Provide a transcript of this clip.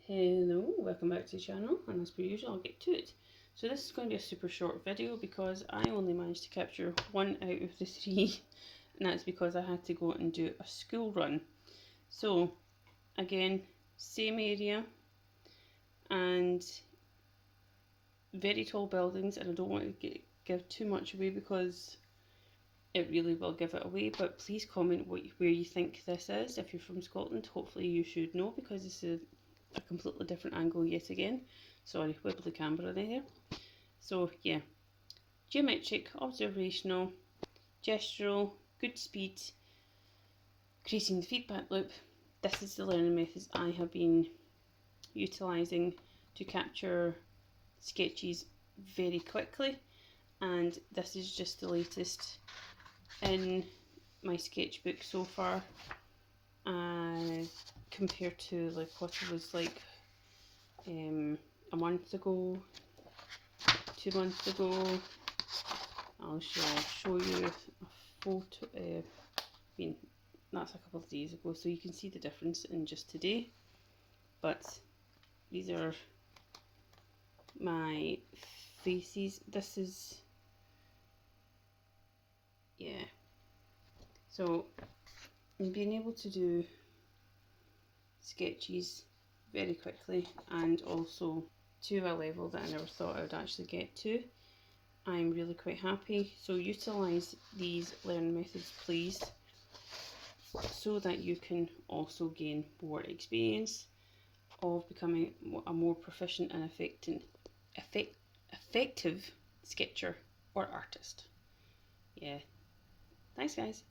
Hello, welcome back to the channel, and as per usual I'll get to it. So this is going to be a super short video because I only managed to capture 1 out of the 3 and that's because I had to go and do a school run. So again, same area and very tall buildings, and I don't want to give too much away because it really will give it away, but please comment where you think this is. If you're from Scotland, hopefully you should know because this is a completely different angle yet again. Sorry, wibble the camera there. So yeah, geometric, observational, gestural, good speed, creating the feedback loop. This is the learning methods I have been utilising to capture sketches very quickly, and this is just the latest in my sketchbook so far, compared to like what it was like a month ago, 2 months ago. I'll show you a photo. I mean, that's a couple of days ago, so you can see the difference in just today. But these are my faces. This is, yeah. So I'm being able to do sketches very quickly and also to a level that I never thought I would actually get to. I'm really quite happy. So utilise these learning methods please, so that you can also gain more experience of becoming a more proficient and effective sketcher or artist. Yeah, thanks guys.